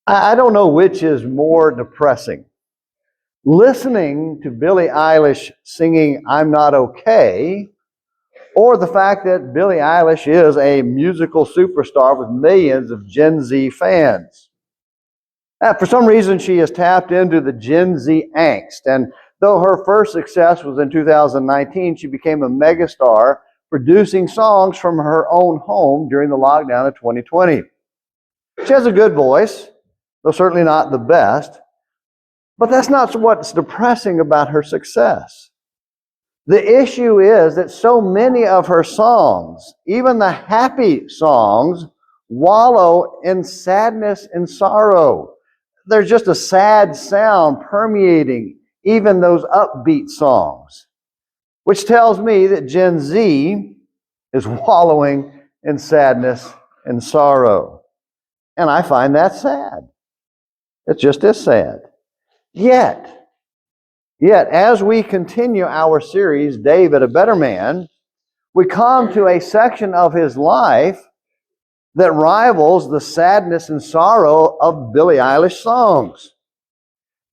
I don't know which is more depressing. Listening to Billie Eilish singing I'm Not Okay, or the fact that Billie Eilish is a musical superstar with millions of Gen Z fans. For some reason, she has tapped into the Gen Z angst, and though her first success was in 2019, she became a megastar producing songs from her own home during the lockdown of 2020. She has a good voice, though certainly not the best. But that's not what's depressing about her success. The issue is that so many of her songs, even the happy songs, wallow in sadness and sorrow. There's just a sad sound permeating even those upbeat songs, which tells me that Gen Z is wallowing in sadness and sorrow. And I find that sad. It just is sad. Yet, as we continue our series, David, a Better Man, we come to a section of his life that rivals the sadness and sorrow of Billie Eilish songs.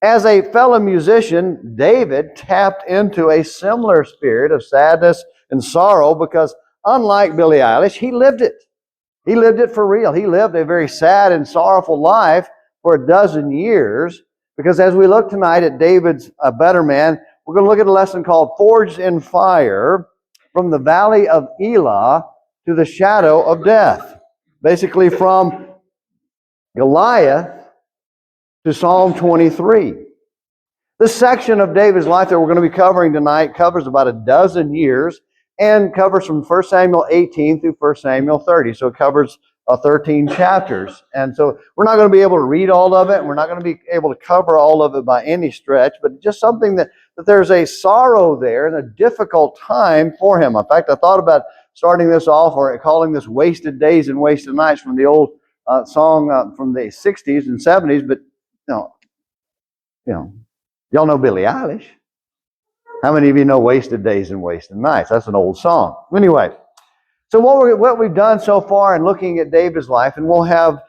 As a fellow musician, David tapped into a similar spirit of sadness and sorrow because, unlike Billie Eilish, he lived it. He lived it for real. He lived a very sad and sorrowful life for a dozen years. Because as we look tonight at David's A Better Man, we're going to look at a lesson called Forged in Fire, from the Valley of Elah to the shadow of death. Basically from Goliath to Psalm 23. This section of David's life that we're going to be covering tonight covers about a dozen years and covers from 1 Samuel 18 through 1 Samuel 30. So it covers 13 chapters. And so we're not going to be able to read all of it. We're not going to be able to cover all of it by any stretch, but just something that there's a sorrow there and a difficult time for him. In fact, I thought about starting this off or calling this Wasted Days and Wasted Nights from the old song from the 60s and 70s, but y'all know Billie Eilish. How many of you know Wasted Days and Wasted Nights? That's an old song. Anyway, so what we've done so far in looking at David's life, and we'll have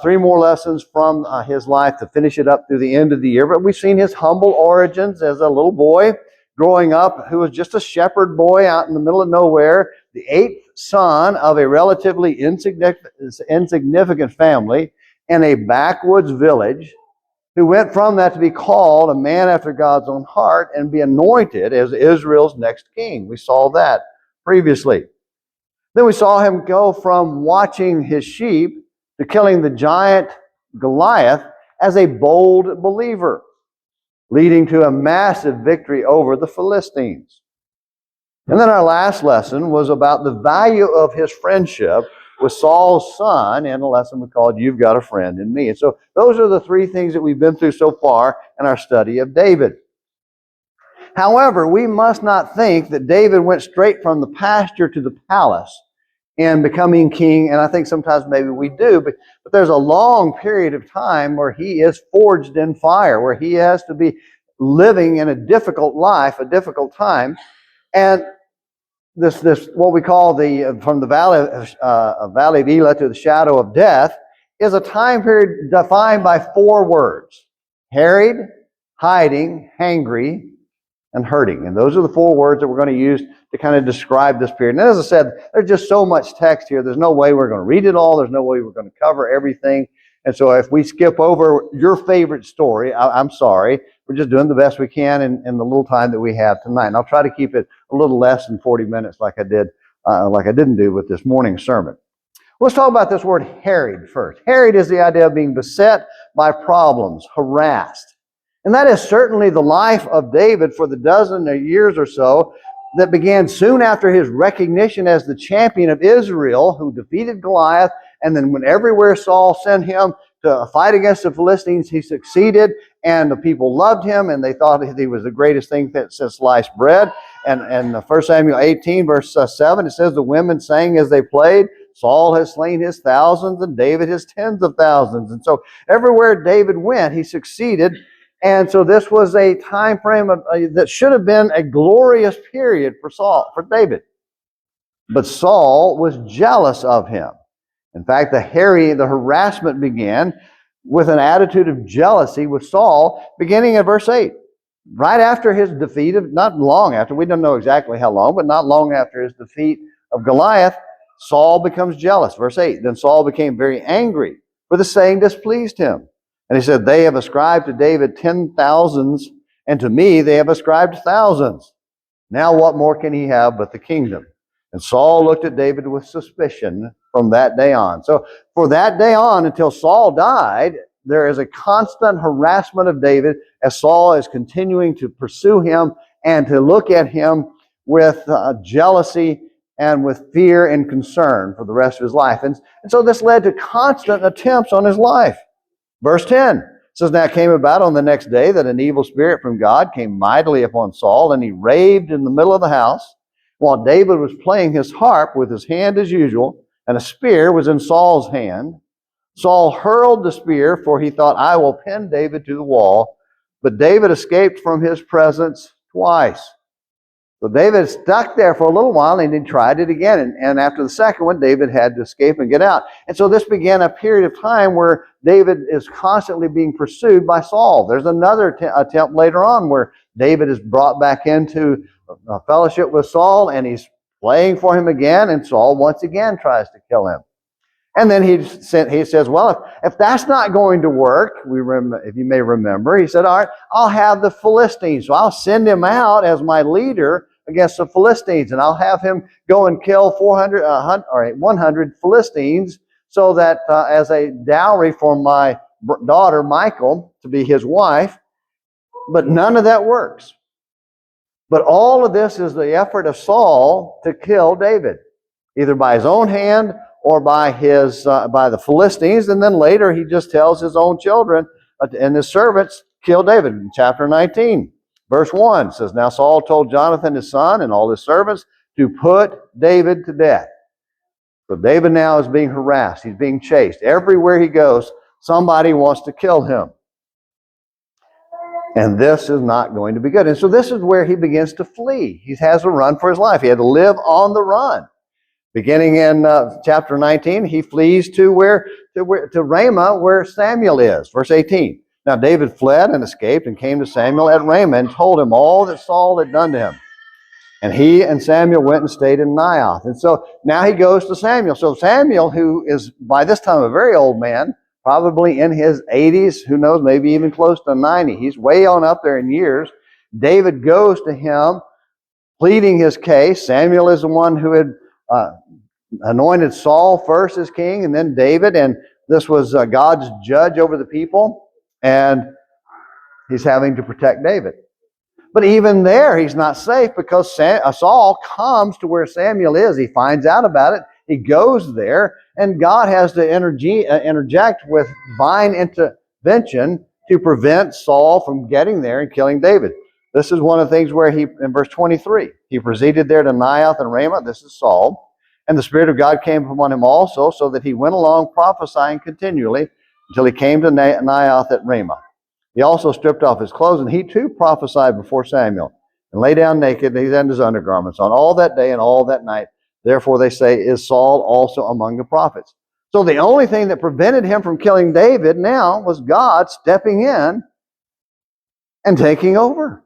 3 more lessons from his life to finish it up through the end of the year, but we've seen his humble origins as a little boy growing up who was just a shepherd boy out in the middle of nowhere, the 8th son of a relatively insignificant family in a backwoods village, who went from that to be called a man after God's own heart and be anointed as Israel's next king. We saw that previously. Then we saw him go from watching his sheep to killing the giant Goliath as a bold believer, leading to a massive victory over the Philistines. And then our last lesson was about the value of his friendship with Saul's son in a lesson we called You've Got a Friend in Me. And so those are the 3 things that we've been through so far in our study of David. However, we must not think that David went straight from the pasture to the palace in becoming king, and I think sometimes maybe we do, but there's a long period of time where he is forged in fire, where he has to be living in a difficult life, a difficult time, and this what we call from the Valley of Elah to the shadow of death is a time period defined by 4 words: harried, hiding, hangry, and hurting. And those are the 4 words that we're going to use to kind of describe this period. And as I said, there's just so much text here. There's no way we're going to read it all. There's no way we're going to cover everything. And so if we skip over your favorite story, I'm sorry. We're just doing the best we can in the little time that we have tonight. And I'll try to keep it a little less than 40 minutes like I didn't do with this morning's sermon. Let's talk about this word harried first. Harried is the idea of being beset by problems, harassed. And that is certainly the life of David for the dozen years or so that began soon after his recognition as the champion of Israel, who defeated Goliath. And then when everywhere Saul sent him to fight against the Philistines, he succeeded, and the people loved him, and they thought he was the greatest thing since sliced bread. And 1 Samuel 18, verse 7, it says, the women sang as they played, Saul has slain his thousands, and David his tens of thousands. And so everywhere David went, he succeeded. And so this was a time frame that should have been a glorious period for David. But Saul was jealous of him. In fact, the harassment began with an attitude of jealousy with Saul, beginning in verse 8. Right after his defeat, not long after, we don't know exactly how long, but not long after his defeat of Goliath, Saul becomes jealous. Verse 8, then Saul became very angry, for the saying displeased him. And he said, they have ascribed to David 10,000s, and to me they have ascribed thousands. Now what more can he have but the kingdom? And Saul looked at David with suspicion from that day on. So for that day on, until Saul died, there is a constant harassment of David as Saul is continuing to pursue him and to look at him with jealousy and with fear and concern for the rest of his life. And so this led to constant attempts on his life. Verse 10 says, now it came about on the next day that an evil spirit from God came mightily upon Saul, and he raved in the middle of the house while David was playing his harp with his hand as usual, and a spear was in Saul's hand. Saul hurled the spear, for he thought, I will pin David to the wall. But David escaped from his presence twice. So David stuck there for a little while, and he tried it again. And after the second one, David had to escape and get out. And so this began a period of time where David is constantly being pursued by Saul. There's another attempt later on where David is brought back into a fellowship with Saul, and he's playing for him again, and Saul once again tries to kill him. And then he says, well, if that's not going to work, if you may remember, he said, all right, I'll have the Philistines. So I'll send him out as my leader against the Philistines, and I'll have him go and kill 100 Philistines, so that as a dowry for my daughter, Michal, to be his wife. But none of that works. But all of this is the effort of Saul to kill David, either by his own hand or by the Philistines. And then later he just tells his own children and his servants, kill David. In chapter 19, verse 1 says, now Saul told Jonathan his son and all his servants to put David to death. So David now is being harassed. He's being chased. Everywhere he goes, somebody wants to kill him. And this is not going to be good. And so this is where he begins to flee. He has to run for his life. He had to live on the run. Beginning in chapter 19, he flees to Ramah, where Samuel is. Verse 18. Now David fled and escaped and came to Samuel at Ramah and told him all that Saul had done to him. And he and Samuel went and stayed in Naioth. And so now he goes to Samuel. So Samuel, who is by this time a very old man, probably in his 80s, who knows, maybe even close to 90. He's way on up there in years. David goes to him, pleading his case. Samuel is the one who had anointed Saul first as king, and then David, and this was God's judge over the people, and he's having to protect David. But even there, he's not safe, because Saul comes to where Samuel is. He finds out about it. He goes there, and God has to interject with divine intervention to prevent Saul from getting there and killing David. This is one of the things where in verse 23, he proceeded there to Naioth and Ramah. This is Saul. And the Spirit of God came upon him also, so that he went along prophesying continually until he came to Naioth at Ramah. He also stripped off his clothes, and he too prophesied before Samuel, and lay down naked, and he had his undergarments on all that day and all that night. Therefore they say, is Saul also among the prophets? So the only thing that prevented him from killing David now was God stepping in and taking over.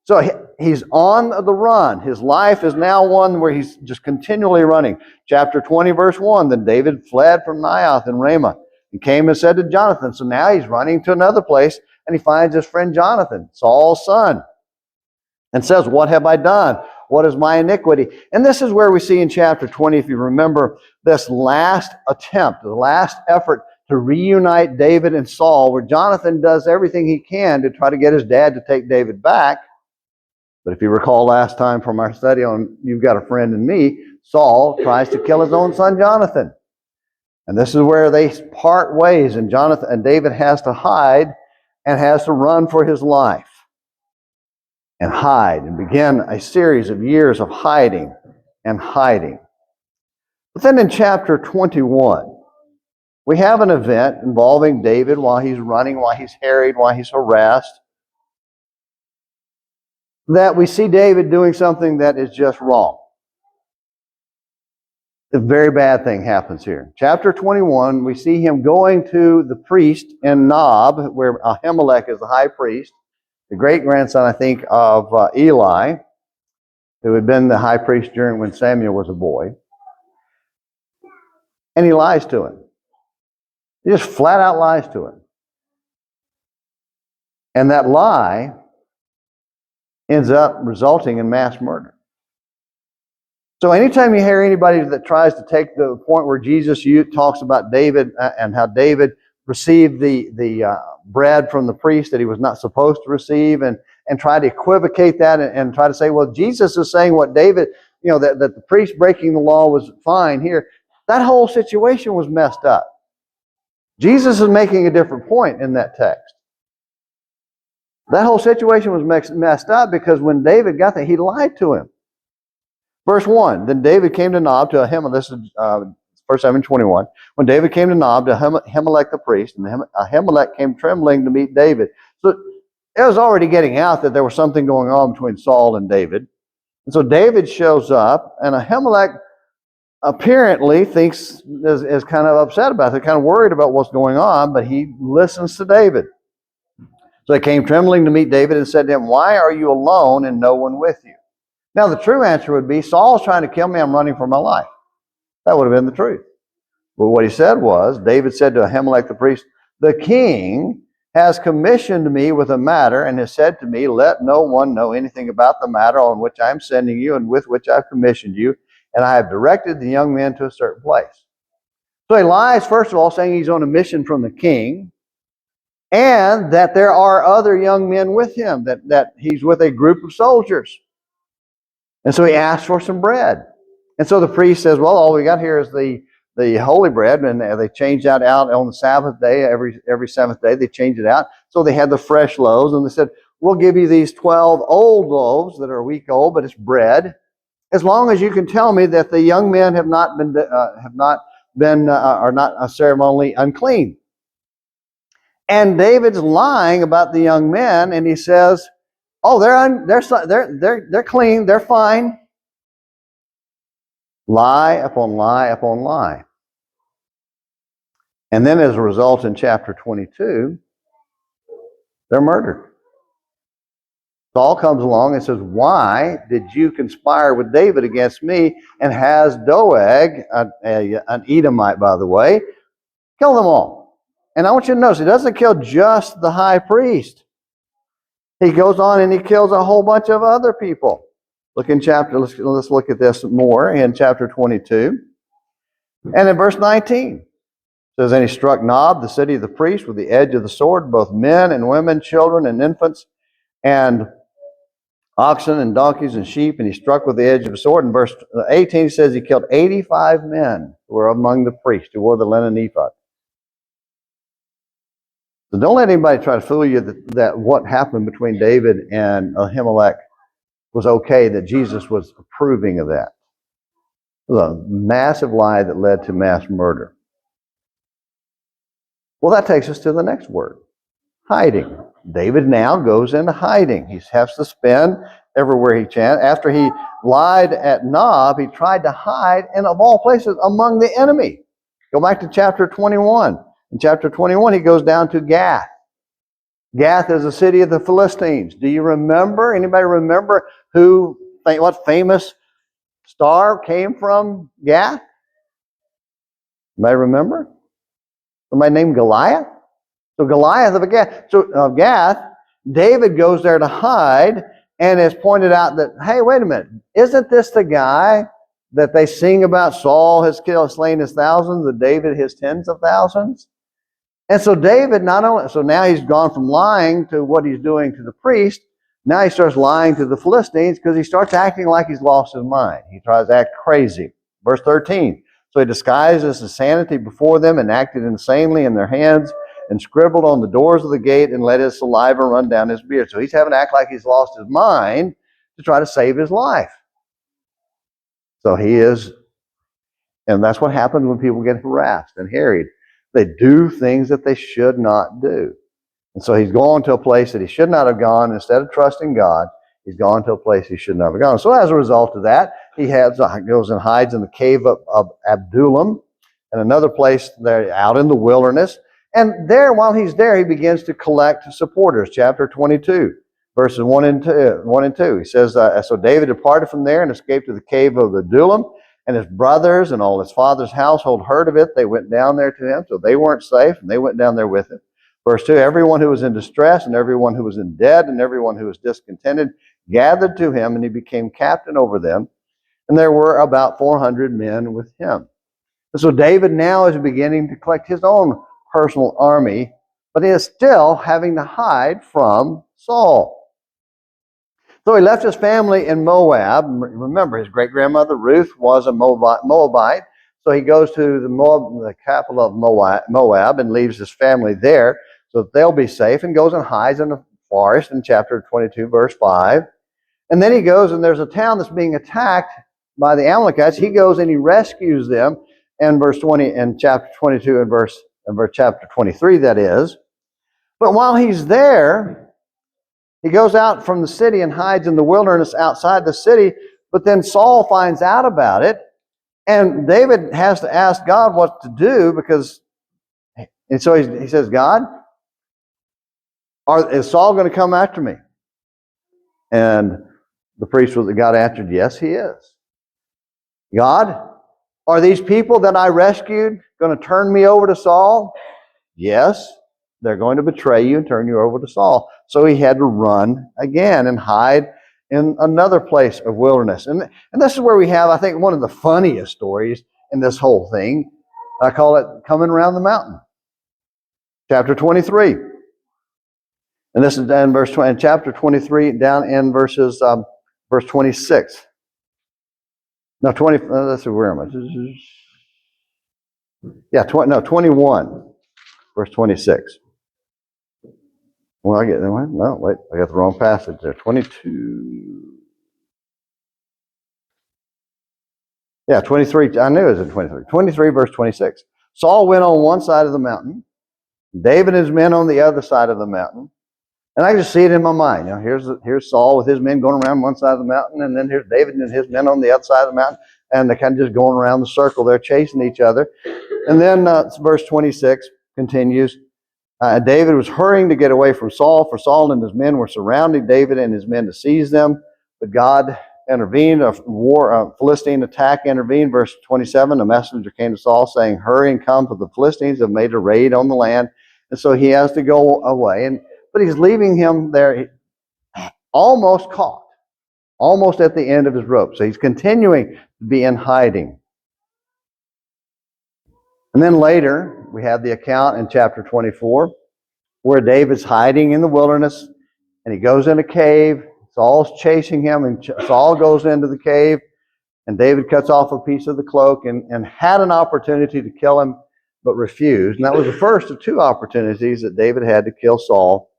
So he's on the run. His life is now one where he's just continually running. Chapter 20, verse 1, then David fled from Naioth and Ramah and came and said to Jonathan. So now he's running to another place, and he finds his friend Jonathan, Saul's son, and says, what have I done? What is my iniquity? And this is where we see in chapter 20, if you remember, this last attempt, the last effort to reunite David and Saul, where Jonathan does everything he can to try to get his dad to take David back. But if you recall last time from our study on You've Got a Friend in Me, Saul tries to kill his own son Jonathan. And this is where they part ways, and David has to hide and has to run for his life. And hide and begin a series of years of hiding and hiding. But then in chapter 21, we have an event involving David while he's running, while he's harried, while he's harassed, that we see David doing something that is just wrong. A very bad thing happens here. Chapter 21, we see him going to the priest in Nob, where Ahimelech is the high priest, the great-grandson, I think, of Eli, who had been the high priest during when Samuel was a boy. And he lies to him. He just flat out lies to him. And that lie ends up resulting in mass murder. So anytime you hear anybody that tries to take the point where Jesus talks about David and how David received the bread from the priest that he was not supposed to receive, and try to equivocate that and try to say, well, Jesus is saying what David, that the priest breaking the law was fine here. That whole situation was messed up. Jesus is making a different point in that text. That whole situation was messed up because when David got there, he lied to him. Verse 1, then David came to Nob to Ahimelech. This is 1 Samuel 21. When David came to Nob to Ahimelech the priest, and Ahimelech came trembling to meet David. So it was already getting out that there was something going on between Saul and David. And so David shows up, and Ahimelech apparently is kind of upset about it, kind of worried about what's going on, but he listens to David. So he came trembling to meet David and said to him, why are you alone and no one with you? Now, the true answer would be, Saul's trying to kill me, I'm running for my life. That would have been the truth. But what he said was, David said to Ahimelech the priest, the king has commissioned me with a matter and has said to me, let no one know anything about the matter on which I am sending you and with which I've commissioned you, and I have directed the young men to a certain place. So he lies, first of all, saying he's on a mission from the king, and that there are other young men with him, that he's with a group of soldiers. And so he asks for some bread. And so the priest says, well, all we got here is the holy bread, and they change that out on the Sabbath day, every seventh day, they change it out. So they had the fresh loaves, and they said, we'll give you these 12 old loaves that are a week old, but it's bread, as long as you can tell me that the young men are not ceremonially unclean. And David's lying about the young men, and he says, oh, they're clean, they're fine. Lie upon lie upon lie. And then as a result in chapter 22, they're murdered. Saul comes along and says, why did you conspire with David against me, and has Doeg, an Edomite by the way, kill them all? And I want you to notice, he doesn't kill just the high priest. He goes on and he kills a whole bunch of other people. Let's look at this more in chapter 22. And in verse 19, it says, and he struck Nob, the city of the priest, with the edge of the sword, both men and women, children and infants, and oxen and donkeys and sheep, and he struck with the edge of the sword. In verse 18 says he killed 85 men who were among the priests who wore the linen ephod. So don't let anybody try to fool you that what happened between David and Ahimelech was okay, that Jesus was approving of that. It was a massive lie that led to mass murder. Well, that takes us to the next word, hiding. David now goes into hiding. He has to spend everywhere he can. After he lied at Nob, he tried to hide, and of all places, among the enemy. Go back to chapter 21. In chapter 21, he goes down to Gath. Gath is a city of the Philistines. Do you remember? Anybody remember what famous star came from Gath? Anybody remember? Somebody named Goliath? So Goliath of Gath. So of Gath, David goes there to hide, and it's pointed out that, hey, wait a minute, isn't this the guy that they sing about? Saul has slain his thousands, and David his tens of thousands. And so David now he's gone from lying to what he's doing to the priest. Now he starts lying to the Philistines because he starts acting like he's lost his mind. He tries to act crazy. Verse 13. So he disguised his insanity before them and acted insanely in their hands and scribbled on the doors of the gate and let his saliva run down his beard. So he's having to act like he's lost his mind to try to save his life. So he is, and that's what happens when people get harassed and harried. They do things that they should not do. And so he's going to a place that he should not have gone. Instead of trusting God, He's gone to a place he should never have gone. So as a result of that, he goes and hides in the cave of Adullam, and another place there out in the wilderness. And there, while he's there, he begins to collect supporters. Chapter 22, verses 1 and 2. He says, so David departed from there and escaped to the cave of Adullam, and his brothers and all his father's household heard of it. They went down there to him, so they weren't safe, and they went down there with him. Verse 2, everyone who was in distress and everyone who was in debt and everyone who was discontented gathered to him, and he became captain over them. And there were about 400 men with him. And so David now is beginning to collect his own personal army, but he is still having to hide from Saul. So he left his family in Moab. Remember, his great-grandmother Ruth was a Moabite. So he goes to the capital of Moab and leaves his family there so that they'll be safe, and goes and hides in the forest in chapter 22, verse 5. And then he goes, and there's a town that's being attacked by the Amalekites. He goes and he rescues them in verse 20, in chapter 22 and verse chapter 23, that is. But while he's there, he goes out from the city and hides in the wilderness outside the city. But then Saul finds out about it, and David has to ask God what to do, and so he says, God, is Saul going to come after me? And the priest with God answered, yes, he is. God, are these people that I rescued going to turn me over to Saul? Yes, they're going to betray you and turn you over to Saul. So he had to run again and hide in another place of wilderness. And this is where we have, I think, one of the funniest stories in this whole thing. I call it Coming Around the Mountain. Chapter 23. And this is in chapter 23, down in verse 26. No, 20, let's see, where am I? Yeah, 21, verse 26. Well, I got the wrong passage there. 22. Yeah, 23. I knew it was in 23. 23, verse 26. Saul went on one side of the mountain, David and his men on the other side of the mountain. And I just see it in my mind. You know, here's Saul with his men going around one side of the mountain, and then here's David and his men on the other side of the mountain, and they're kind of just going around the circle. They're chasing each other. And then verse 26 continues. David was hurrying to get away from Saul, for Saul and his men were surrounding David and his men to seize them. But God intervened. A Philistine attack intervened. Verse 27, a messenger came to Saul saying, hurry and come, for the Philistines have made a raid on the land. And so he has to go away. But he's leaving him there almost caught, almost at the end of his rope. So he's continuing to be in hiding. And then later, we have the account in chapter 24 where David's hiding in the wilderness, and he goes in a cave. Saul's chasing him, and Saul goes into the cave, and David cuts off a piece of the cloak and had an opportunity to kill him, but refused. And that was the first of two opportunities that David had to kill Saul,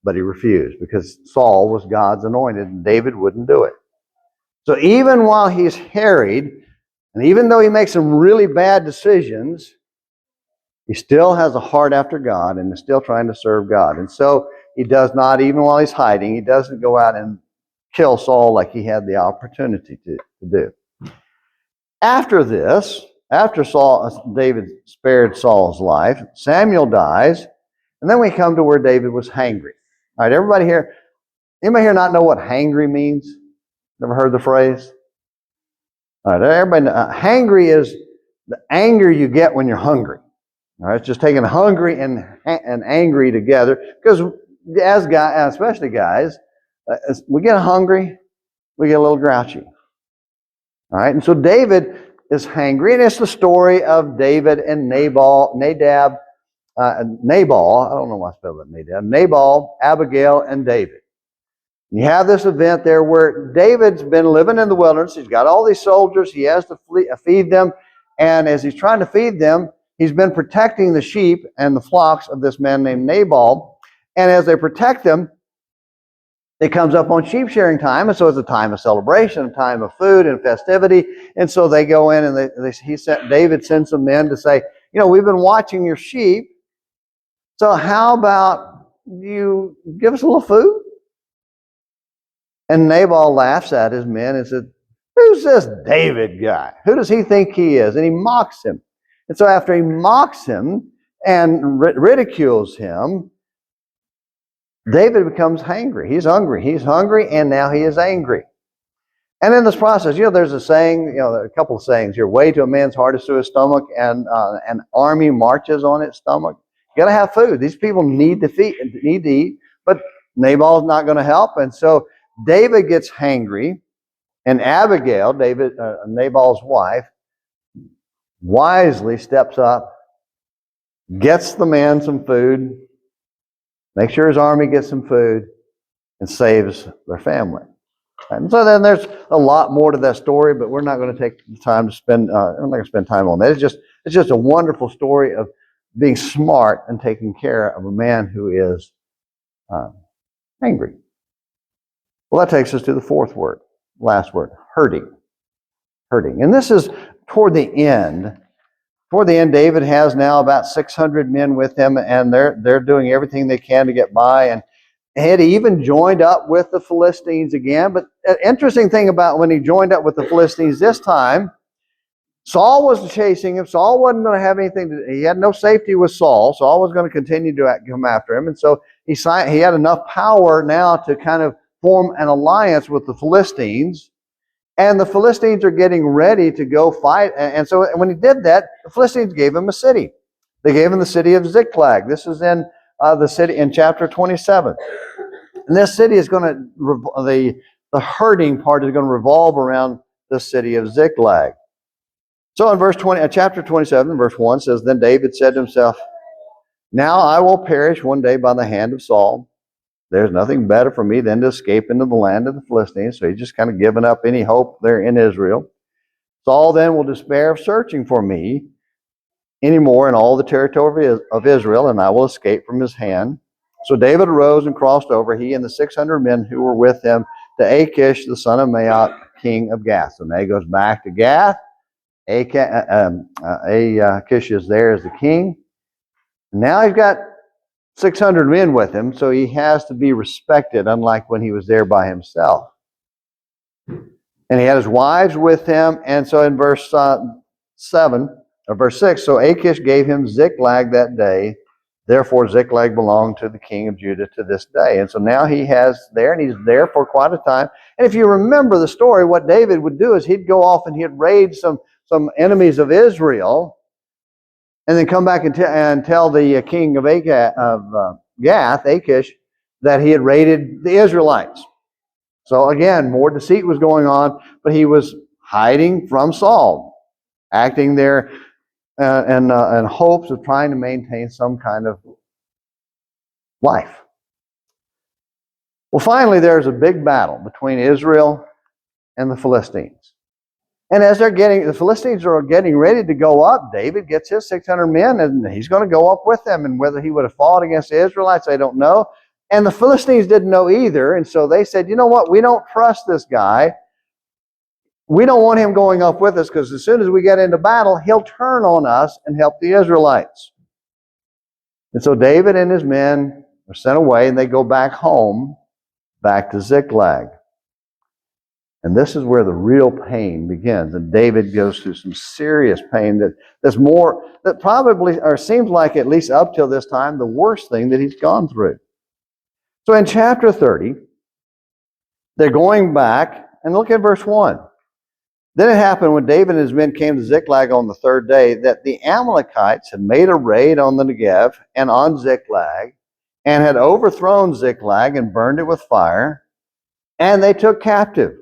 but he refused because Saul was God's anointed, and David wouldn't do it. So even while he's harried, and even though he makes some really bad decisions, he still has a heart after God and is still trying to serve God. And so he does not, even while he's hiding, he doesn't go out and kill Saul like he had the opportunity to do. After this, after David spared Saul's life, Samuel dies, and then we come to where David was hangry. All right, anybody here not know what hangry means? Never heard the phrase? All right, everybody, hangry is the anger you get when you're hungry. All right, it's just taking hungry and angry together, because as guys, especially guys, we get hungry, we get a little grouchy. All right, and so David is hangry, and it's the story of David and Nabal, I don't know why I spelled that, Nabal, Abigail, and David. You have this event there where David's been living in the wilderness. He's got all these soldiers. He has to feed them. And as he's trying to feed them, he's been protecting the sheep and the flocks of this man named Nabal. And as they protect them, it comes up on sheep shearing time. And so it's a time of celebration, a time of food and festivity. And so they go in and David sends some men to say, we've been watching your sheep. So how about you give us a little food? And Nabal laughs at his men and said, "Who's this David guy? Who does he think he is?" And he mocks him. And so after he mocks him and ridicules him, David becomes hangry. He's hungry. He's hungry, and now he is angry. And in this process, there's a saying, a couple of sayings here. Way to a man's heart is through his stomach, and an army marches on its stomach. You got to have food. These people need to eat, but Nabal's not going to help. And so David gets hangry, and Abigail, Nabal's wife, wisely steps up, gets the man some food, makes sure his army gets some food, and saves their family. And so then there's a lot more to that story, but we're not going to take the time to spend. We're not going to spend time on that. It's just a wonderful story of being smart and taking care of a man who is angry. Well, that takes us to the fourth word, last word, hurting. Hurting, and this is toward the end. Toward the end, David has now about 600 men with him, and they're doing everything they can to get by. And had even joined up with the Philistines again. But an interesting thing about when he joined up with the Philistines this time, Saul was chasing him. Saul wasn't going to have anything. He had no safety with Saul. Saul was going to continue to come after him. And so he had enough power now to kind of form an alliance with the Philistines. And the Philistines are getting ready to go fight. And so when he did that, the Philistines gave him a city. They gave him the city of Ziklag. This is in the city in chapter 27. And this city is going to, the hurting part is going to revolve around the city of Ziklag. So in chapter 27, verse 1 says, "Then David said to himself, 'Now I will perish one day by the hand of Saul. There's nothing better for me than to escape into the land of the Philistines.'" So he's just kind of given up any hope there in Israel. "Saul then will despair of searching for me anymore in all the territory of Israel, and I will escape from his hand." So David arose and crossed over, he and the 600 men who were with him, to Achish, the son of Maoch, king of Gath. So now he goes back to Gath. Achish is there as the king. Now he's got 600 men with him, so he has to be respected, unlike when he was there by himself. And he had his wives with him, and so in verse 6, "So Achish gave him Ziklag that day. Therefore Ziklag belonged to the king of Judah to this day." And so now he has there, and he's there for quite a time. And if you remember the story, what David would do is he'd go off and he'd raid some enemies of Israel, and then come back and tell the king of Gath, Achish, that he had raided the Israelites. So again, more deceit was going on, but he was hiding from Saul, acting there in hopes of trying to maintain some kind of life. Well, finally, there's a big battle between Israel and the Philistines. And as the Philistines are getting ready to go up, David gets his 600 men, and he's going to go up with them. And whether he would have fought against the Israelites, they don't know. And the Philistines didn't know either. And so they said, "You know what? We don't trust this guy. We don't want him going up with us, because as soon as we get into battle, he'll turn on us and help the Israelites." And so David and his men are sent away, and they go back home, back to Ziklag. And this is where the real pain begins. And David goes through some serious pain that probably, or seems like at least up till this time, the worst thing that he's gone through. So in chapter 30, they're going back, and look at verse 1. "Then it happened when David and his men came to Ziklag on the third day, that the Amalekites had made a raid on the Negev and on Ziklag, and had overthrown Ziklag and burned it with fire, and they took captive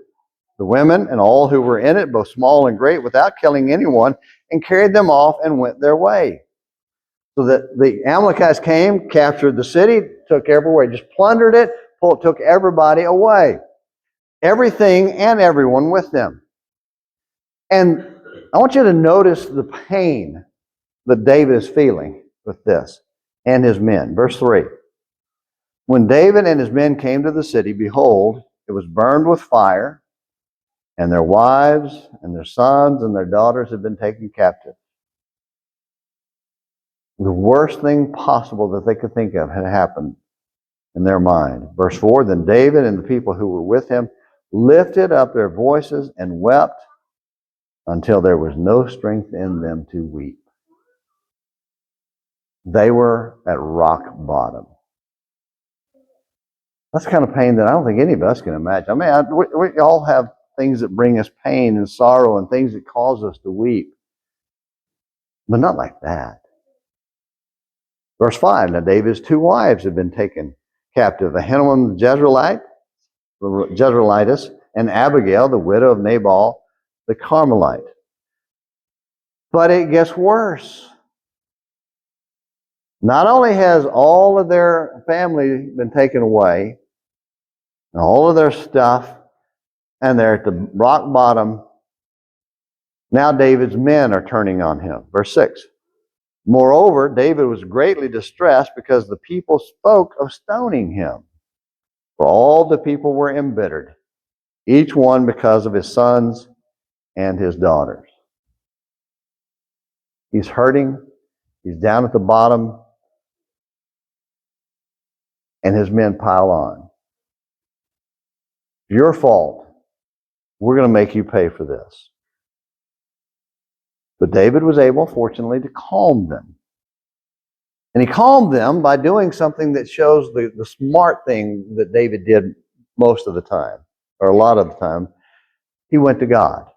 the women and all who were in it, both small and great, without killing anyone, and carried them off and went their way." So that the Amalekites came, captured the city, took everywhere, just plundered it, took everybody away. Everything and everyone with them. And I want you to notice the pain that David is feeling with this and his men. Verse 3. "When David and his men came to the city, behold, it was burned with fire, and their wives and their sons and their daughters had been taken captive." The worst thing possible that they could think of had happened. in their mind. Verse 4, then David and the people who were with him lifted up their voices and wept until there was no strength in them to weep. They were at rock bottom. That's the kind of pain that I don't think any of us can imagine. I mean, we all have things that bring us pain and sorrow and things that cause us to weep. But not like that. Verse 5, now David's 2 wives had been taken captive. Ahinoam the Jezreelitess, and Abigail, the widow of Nabal the Carmelite. But it gets worse. Not only has all of their family been taken away, and all of their stuff, and they're at the rock bottom, now David's men are turning on him. Verse 6. Moreover, David was greatly distressed because the people spoke of stoning him. For all the people were embittered, each one because of his sons and his daughters. He's hurting. He's down at the bottom. And his men pile on. Your fault. We're going to make you pay for this. But David was able, fortunately, to calm them. And he calmed them by doing something that shows the smart thing that David did most of the time, or a lot of the time. He went to God.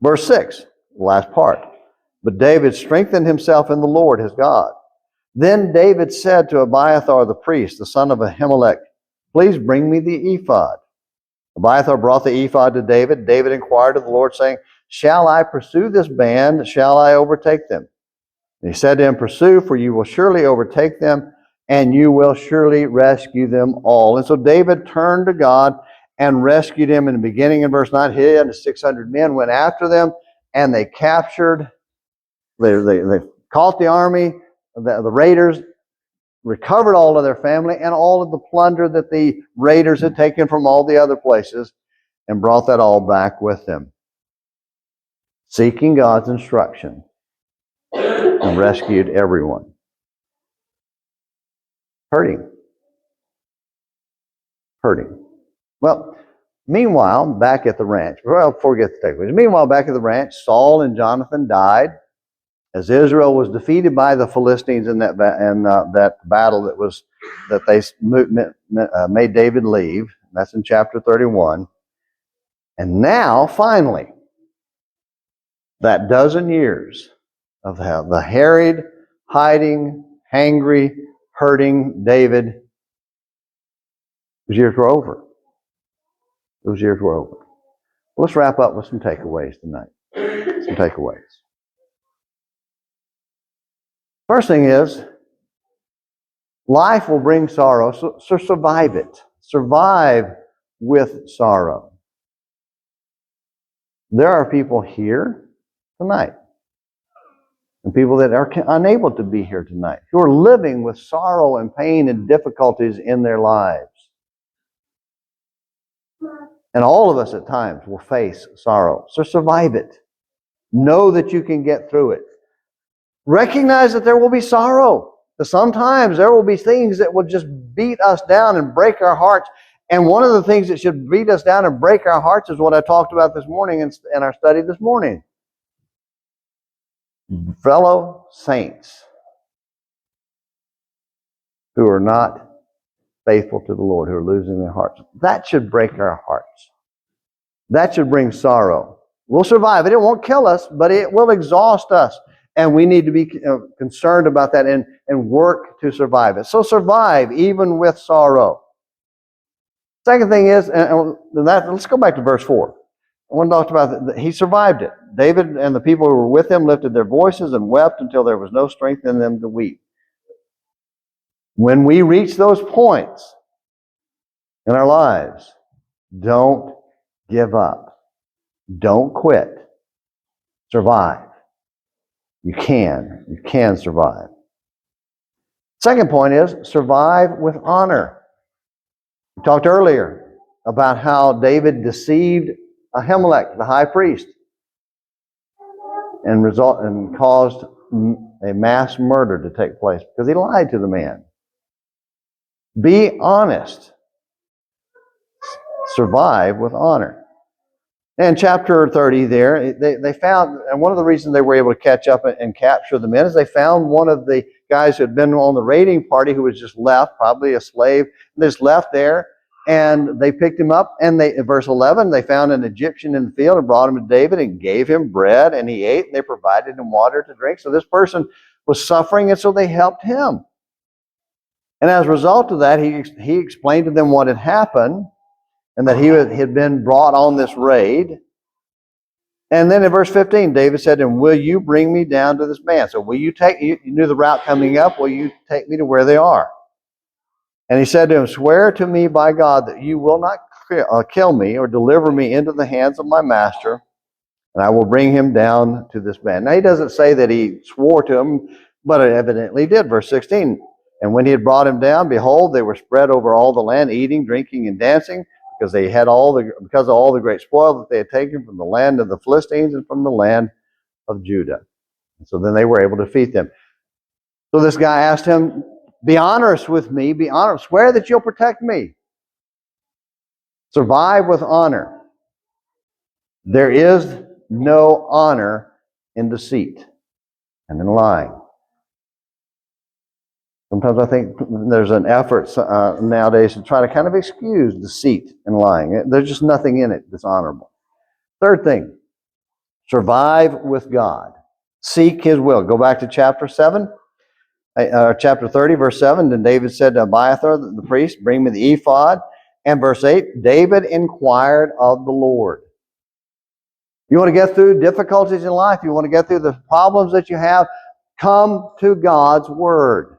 Verse 6, the last part. But David strengthened himself in the Lord his God. Then David said to Abiathar the priest, the son of Ahimelech, please bring me the ephod. Abiathar brought the ephod to David. David inquired of the Lord, saying, shall I pursue this band? Shall I overtake them? And he said to him, pursue, for you will surely overtake them, and you will surely rescue them all. And so David turned to God and rescued him. In the beginning, in verse 9, he and 600 men went after them, and they captured, they caught the army, the raiders, recovered all of their family and all of the plunder that the raiders had taken from all the other places, and brought that all back with them. Seeking God's instruction, and rescued everyone. Hurting. Well, meanwhile, back at the ranch, before we get to the takeaways, meanwhile, back at the ranch, Saul and Jonathan died as Israel was defeated by the Philistines in that battle that they made David leave. That's in chapter 31. And now, finally, that dozen years of the harried, hiding, hangry, hurting David, those years were over. Those years were over. Let's wrap up with some takeaways tonight. Some takeaways. First thing is, life will bring sorrow, so survive it. Survive with sorrow. There are people here tonight, and people that are unable to be here tonight, who are living with sorrow and pain and difficulties in their lives. And all of us at times will face sorrow. So survive it. Know that you can get through it. Recognize that there will be sorrow. That sometimes there will be things that will just beat us down and break our hearts. And one of the things that should beat us down and break our hearts is what I talked about this morning in our study this morning. Fellow saints who are not faithful to the Lord, who are losing their hearts. That should break our hearts. That should bring sorrow. We'll survive it. It won't kill us, but it will exhaust us. And we need to be concerned about that and work to survive it. So survive even with sorrow. Second thing is, let's go back to verse 4. I want to talk about that. He survived it. David and the people who were with him lifted their voices and wept until there was no strength in them to weep. When we reach those points in our lives, don't give up. Don't quit. Survive. You can survive. Second point is, survive with honor. We talked earlier about how David deceived Ahimelech, the high priest, and caused a mass murder to take place because he lied to the man. Be honest. Survive with honor. And chapter 30 there, they found, and one of the reasons they were able to catch up and capture the men is they found one of the guys who had been on the raiding party who was just left, probably a slave, just left there, and they picked him up, and in verse 11, they found an Egyptian in the field and brought him to David and gave him bread, and he ate, and they provided him water to drink. So this person was suffering, and so they helped him. And as a result of that, he explained to them what had happened, and that he had been brought on this raid. And then in verse 15, David said to him, will you bring me down to this man? So will you take, you knew the route coming up, will you take me to where they are? And he said to him, swear to me by God that you will not kill me or deliver me into the hands of my master, and I will bring him down to this man. Now he doesn't say that he swore to him, but it evidently did. Verse 16, and when he had brought him down, behold, they were spread over all the land, eating, drinking, and dancing, because they had because of all the great spoil that they had taken from the land of the Philistines and from the land of Judah. And so then they were able to defeat them. So this guy asked him, be honest with me, be honest, swear that you'll protect me. Survive with honor. There is no honor in deceit and in lying. Sometimes I think there's an effort nowadays to try to kind of excuse deceit and lying. There's just nothing in it that's honorable. Third thing, survive with God. Seek His will. Go back to chapter 30, verse 7. Then David said to Abiathar, the priest, bring me the ephod. And verse 8, David inquired of the Lord. You want to get through difficulties in life, you want to get through the problems that you have, come to God's Word.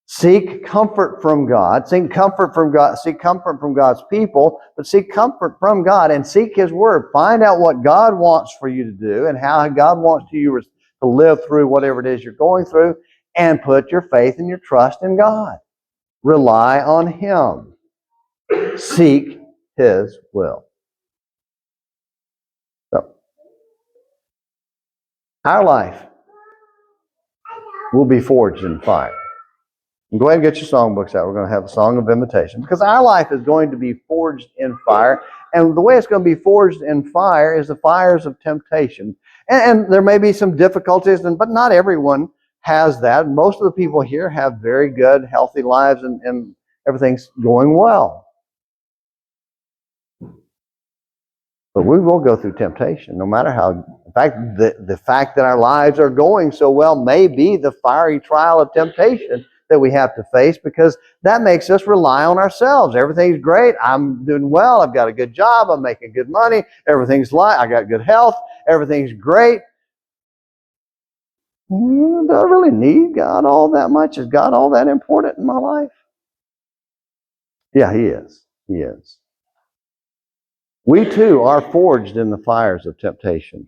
Seek comfort from God. Seek comfort from God. Seek comfort from God's people, but seek comfort from God and seek His Word. Find out what God wants for you to do and how God wants you to live through whatever it is you're going through, and put your faith and your trust in God. Rely on Him. Seek His will. So, our life will be forged in fire. And go ahead and get your songbooks out. We're going to have a song of invitation, because our life is going to be forged in fire. And the way it's going to be forged in fire is the fires of temptation. And there may be some difficulties, but not everyone has that. Most of the people here have very good, healthy lives, and everything's going well. But we will go through temptation, no matter how. In fact, the fact that our lives are going so well may be the fiery trial of temptation that we have to face, because that makes us rely on ourselves. Everything's great. I'm doing well. I've got a good job. I'm making good money. I got good health. Everything's great. Do I really need God all that much? Is God all that important in my life? Yeah, He is. He is. We too are forged in the fires of temptation.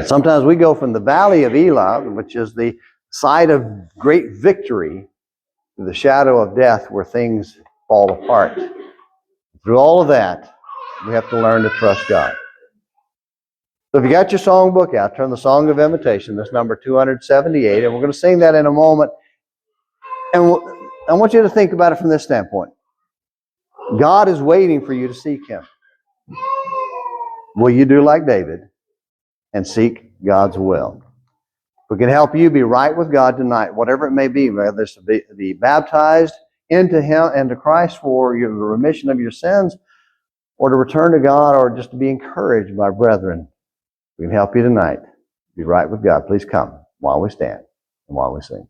Sometimes we go from the Valley of Elah, which is the site of great victory, to the shadow of death where things fall apart. Through all of that, we have to learn to trust God. So if you got your songbook out, turn the Song of Invitation. That's number 278, and we're going to sing that in a moment. And I want you to think about it from this standpoint. God is waiting for you to seek Him. Will you do like David and seek God's will? We can help you be right with God tonight, whatever it may be, whether it's to be baptized into Him and to Christ for the remission of your sins, or to return to God, or just to be encouraged by brethren. We can help you tonight. Be right with God. Please come while we stand and while we sing.